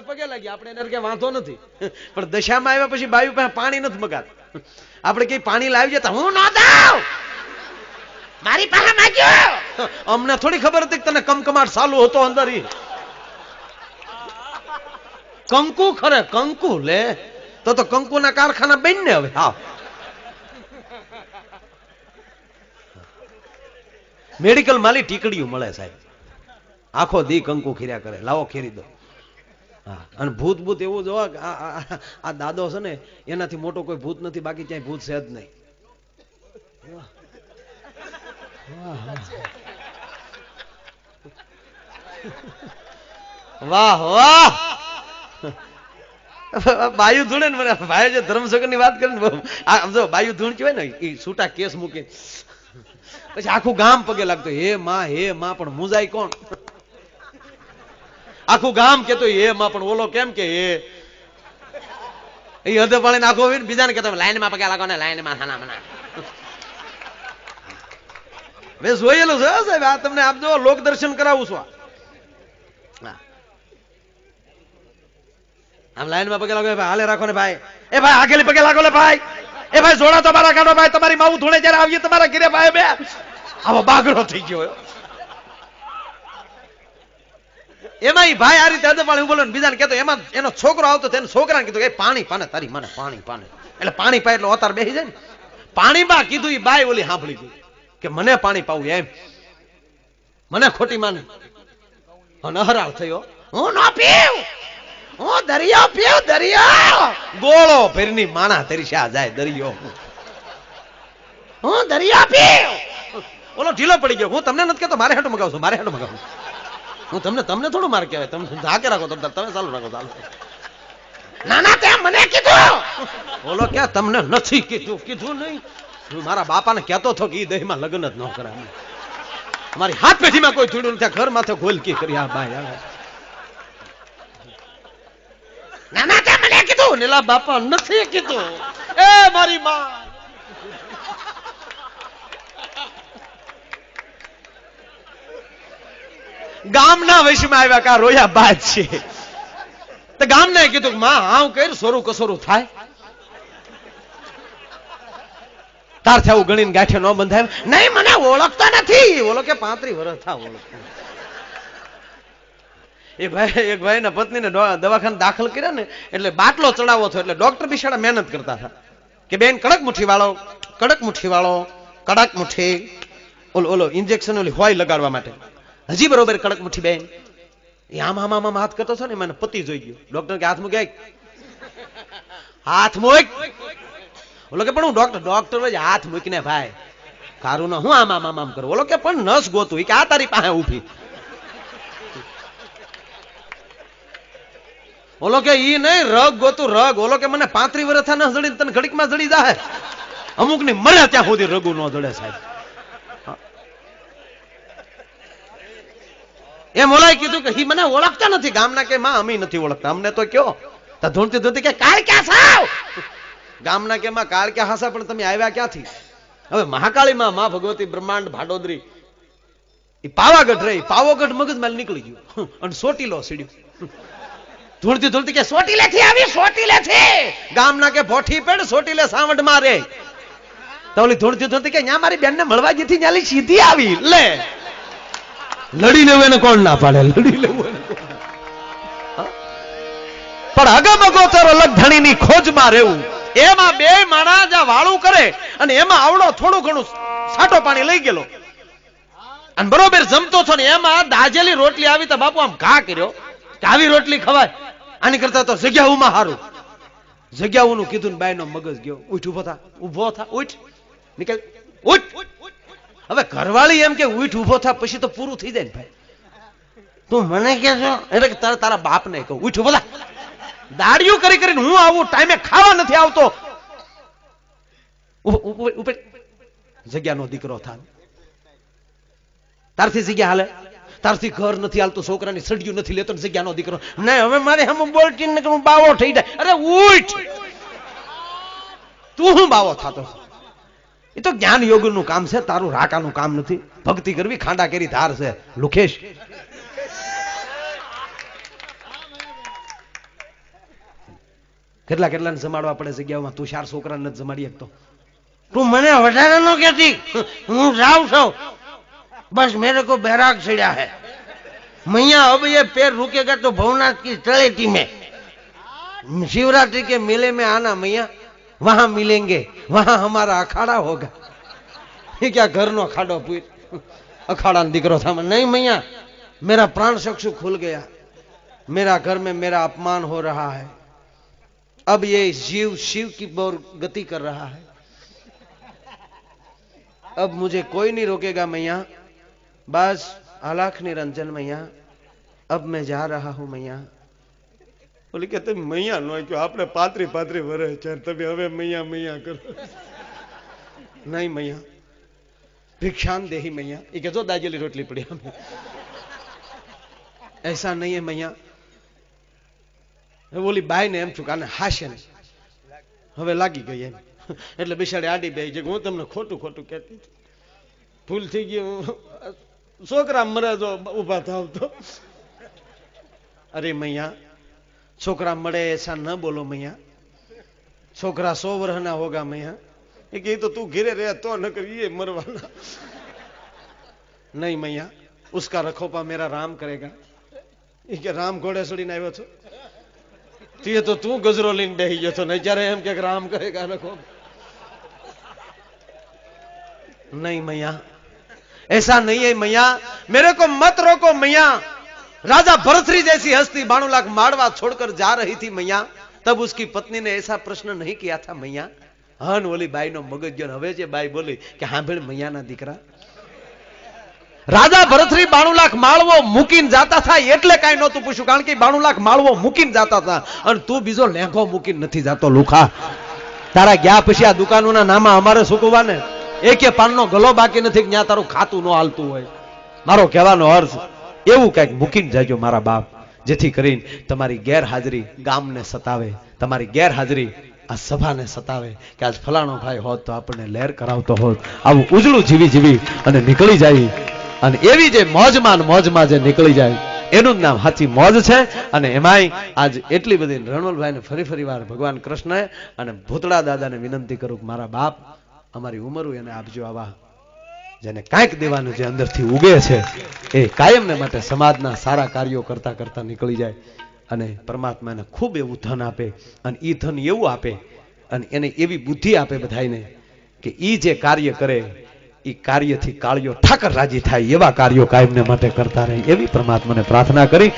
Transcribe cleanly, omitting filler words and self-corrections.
આપણે પગે લાગીએ, આપણે એને કે વાંધો નથી, પણ દશામાં આવ્યા પછી બાયુ પાસે પાણી નથી મગાત. આપણે કઈ પાણી લાવી જતા હું ન દઉં, મારી પાસે માંગ્યો. અમને થોડી ખબર હતી કે તને કમકમાટ ચાલુ હતો અંદર. કંકુ ખરે કંકુ લે તો કંકુના કારખાના બન ને હવે. હા, મેડિકલ માલી ટીકડીઓ મળે સાહેબ, આખો દી કંકુ ખીર્યા કરે, લાવો ખીરી દો. હા, અને ભૂત ભૂત એવું જોવા આ દાદો છે ને એનાથી મોટો કોઈ ભૂત નથી, બાકી ક્યાંય ભૂત છે જ નહીં. વાહ વાહ, બાયુ ધૂણે ને મને ભાઈ જે ધર્મસગર ની વાત કરી ને, જો બાયુ ધૂણ કહેવાય ને એ છૂટા કેસ મૂકે પછી આખું ગામ પગે લાગતો, હે માં પણ મુજાય કોણ? આખું ગામ કેતો હે માં, પણ ઓલો કેમ કે એ હદે પાડીને આખો હોય ને બીજાને કેતો લાઈન માં પગે લાગો ને, લાઈન માં ખાના મના. મેં જોયેલું છે સાહેબ, આ તમને આપજો, લોક દર્શન કરાવું છું. આમ લાઈન માં પગે લાગો, હાલે રાખો ને ભાઈ, એ ભાઈ આગેલી પગે લાગો ને ભાઈ, એ ભાઈ જોડા તો મારા કાઢો ભાઈ, તમારી માવું ધૂણે જયારે આવીએ તમારા ઘરે ભાઈ બે. આવો બાગડો થઈ ગયો એમાં. ભાઈ આ રીતે અદપાળી બોલો ને બીજાને કેતો, એમાં એનો છોકરો આવતો તેને છોકરાને કીધું એ પાણી પાને, તારી મને પાણી પાને, એટલે પાણી પાય એટલે ઓતાર બેસી જાય ને. પાણી બા કીધું એ બાઈ ઓલી સાંભળી ગઈ કે મને પાણી પાવું એમ, મને ખોટી માને નહરાળ થયો. હું ન પીવ, હું દરિયો પીવ, દરિયો ગોળો ફેરની માણા તરીશા જાય દરિયો, હું દરિયો પીવ. ઓલો ઢીલો પડી ગયો, હું તમને નથી કહેતો મારે હેઠું મગાવું છું, મારે હેઠું મગાવું. હું તમને થોડું માર કહેવાય, તમે ધાકે રાખો, તમે ચાલુ રાખો, ચાલુ. ના તે મને કીધું. ઓલો ક્યાં તમને નથી કીધું? કીધું નહીં, હું મારા બાપાને કહેતો હતો કે ઈ દહીંમાં લગ્ન જ ન કરાય. અમારી હાથ પેઢીમાં કોઈ જોડ્યું નથી, ઘર માથે ગોલકી કરી આ બાઈ. ના તે મને કીધું. નીલા બાપા નથી કીધું. એ મારી માં, ગામના વૈશમાં આવ્યા કા રોયા બાદ છે, તો ગામને કીધું માં આવું કઈ સોરું કસોરું થાય, તાર થવું ગણીને ગાંઠે ન બંધાય. નહીં મને ઓળખતા નથી. ઓલો કે 35 વર્ષ થા ઓળખતા. એક ભાઈ ના પત્નીને દવાખાને દાખલ કર્યા ને એટલે બાટલો ચડાવો હતો, એટલે ડોક્ટર બિચારા મહેનત કરતા હતા કે બેન કડક મુઠ્ઠી વાળો, કડક મુઠ્ઠી વાળો, કડક મુઠ્ઠી, ઓલો ઇન્જેક્શન ઓલી હોય લગાડવા માટે. હજી બરોબર કડક મુઠ્ઠી બેન. એ આમ હાથ કરતો હતો ને, મને પતિ જોઈ ગયો. ડોક્ટર કે હાથ મૂકે, હાથ મૂક. ઓલો કે પણ હું ડોક્ટર હાથ મૂકીને ભાઈ કારું ના હું આમ કરું. ઓલો કે પણ નસ ગોતું, કે આ તારી પાસે ઉભી. ઓલો કે ઈ નહીં, રગ ગોતું રગ. ઓલો કે મને 35 વર્ષ ન જડી, તને ઘડીકમાં જડી જાય. અમુક ની મળે ત્યાં સુધી રગુ ન જડે સાહેબ. એમ ઓલાએ કીધું કે મને ઓળખતા નથી. ગામના કે માં અમે નથી ઓળખતા, અમને તો કયો. ધૂણતી ધૂણતી કે કાળ ક્યાં સાવ. ગામના કે માં કાળ ક્યાં હાસા, પણ તમે આવ્યા ક્યાંથી? હવે મહાકાળી માં, માં ભગવતી બ્રહ્માંડ ભાડોદરી, એ પાવાગઢ રહી. પાવાગઢ મગજમાં નીકળી ગયું અને સોટીલો સીડ્યું. ધૂણતી ધૂણતી કે સોટીલે થી આવી, સોટીલે થી. ગામના કે ભોઠી પેડ, સોટીલે સાવંડ મારે. તો ઓલી ધૂણતી ધૂણતી કે ન્યા મારી બેન ને મળવા જેથી ન્યાલી સીધી આવી. લે લડી લેવું એને કોણ ના પાડે? લડી લેવું પણ અગમ અગોચર અલગ ધણીની ખોજમાં રહેવું. એમાં બે માણા જ્યાં વાળું કરે અને એમાં આવડો થોડું ઘણું છાટો પાણી લઈ ગયેલો અને બરોબર જમતો છો ને, એમાં દાજેલી રોટલી આવી તો બાપુ આમ ઘા કર્યો કે આવી રોટલી ખવાય, આની કરતા તો જગ્યાઓમાં હારું. જગ્યાઓનું કીધું ને બાયનો મગજ ગયો. ઉઠ, ઉભો થા, ઉઠ, નીકળ, ઉઠ. હવે ઘરવાળી એમ કે ઉઠ ઉભો થા, પછી તો પૂરું થઈ જાય ને ભાઈ. તું મને કે છો એટલે તારા બાપ ને કહું ઉઠ ઉભો થા. દાડિયું કરી કરીને હું આવું, ટાઈમે ખાવા નથી આવતો. ઉપર જગ્યાનો દીકરો થા, તારથી જગ્યા હાલે, તારથી ઘર નથી હાલતું, છોકરાની સડિયું નથી લેતો, જગ્યાનો દીકરો નહીં. હવે મારે હમ બોલતી ને હું બાવો થઈ જાય. અરે ઉઠ, તું હું બાવો થતો? એ તો જ્ઞાન યોગ નું કામ છે, તારું રાકાનું કામ નથી. ભક્તિ કરવી ખાંડા કેરી ધાર છે. લુખેશ કેટલા કેટલાને જમાડવા પડે જગ્યાઓમાં, તું 4 છોકરાને નથી જમાડી શકતો. તું મને વધારે નો કહેતી, હું જાઉં છું. बस मेरे को बैराग छिड़ा है मैया. अब ये पैर रुकेगा तो भवनाथ की तलेटी में शिवरात्रि के मेले में आना मैया, वहां मिलेंगे, वहां हमारा अखाड़ा होगा. ये क्या घर नो अखाड़ो पूछ, अखाड़ा दिकरो था. नहीं मैया, मेरा प्राण चक्षु खुल गया. मेरा घर में मेरा अपमान हो रहा है. अब ये जीव शिव की ओर गति कर रहा है. अब मुझे कोई नहीं रोकेगा मैया. बस आलाख निरंजन मैया, अब मैं जा रहा हूं मैया. बोली કે તમે મૈયા નો કે આપણે 35 વર્ષ છે, તમે હવે મૈયા મૈયા કરો. नहीं मैया, भिक्षान देही मैया. ये के जो दाजेली रोटली पड़ी हमें. ऐसा नहीं है मैया. बोली बाई ने एम चुका ने हास्य ने હવે લાગી ગઈ એમ. એટલે બિચારી આડી બેહી છે. હું તમને ખોટું ખોટું કહેતી ભૂલ થઈ ગયું. છોકરા મરે જો ઉભા થાવ તો. अरे मैया, छोकरा मरे ऐसा न बोलो मैया. छोकरा 100 वर्ष ना होगा मैया. ये तो तू घिरे रहे तो न कर, ये मरवाना. नहीं मैया, उसका रखोपा मेरा राम करेगा. ये क्या राम घोड़े सड़ी ना आयो छो? ये तो तू गजरो लीन बेही गयो छो. नहीं जरे हम के राम करेगा रखो. नहीं मैया, ऐसा नहीं है मैया. मेरे को मत रोको मैया. राजा भरथरी जैसी हस्ती 92 लाख मारवा छोड़कर जा रही थी मैया. तब उसकी पत्नी ने ऐसा प्रश्न नहीं किया था मैया. हन ओली बाई नो मगज गयो. हवे जे बाई बोली कि हांभळ मैया ना दीकरा, राजा भरथरी 92 लाख माळवो મૂકીને જાતા था એટલે કાઈ નહોતું પૂછ્યું. કારણ કે 92 લાખ માળવો મૂકીને જાતા હતા અને તું બીજો લેંઘો મૂકીને નથી જાતો. લુખા તારા ગયા પછી આ દુકાનોના નામા અમારે સુકવા ને એકે પાનનો ગલો બાકી નથી કે ત્યાં તારું ખાતું ન હાલતું હોય. મારો કહેવાનો અર્થ એવું કઈક મૂકીને જાજો મારા બાપ, જેથી કરીને તમારી ગેરહાજરી ગામને સતાવે, તમારી ગેરહાજરી આ સભાને સતાવે કે આજ ફલાણો ભાઈ હોત તો આપણને લહેર કરાવતો હોત. આવું ઉજળું જીવી જીવી અને નીકળી જાય. અને એવી જે મોજમાં જે નીકળી જાય એનું જ નામ સાચી મોજ છે. અને એમાંય આજ એટલી બધી રણવલભાઈને ફરી વાર ભગવાન કૃષ્ણએ અને ભૂતળા દાદાને વિનંતી કરું કે મારા બાપ અમારી ઉંમરું એને આપજો. આવા જેને કાંઈક દેવાનું જે અંદરથી ઉગે છે એ કાયમને માટે સમાજના સારા કાર્યો કરતા કરતા નીકળી જાય. અને પરમાત્મા એને ખૂબ એવું ધન આપે અને એ ધન એવું આપે અને એને એવી બુદ્ધિ આપે બધાને કે એ જે કાર્ય કરે એ કાર્યથી કાળિયો ઠાકર રાજી થાય એવા કાર્યો કાયમને માટે કરતા રહે એવી પરમાત્માને પ્રાર્થના કરી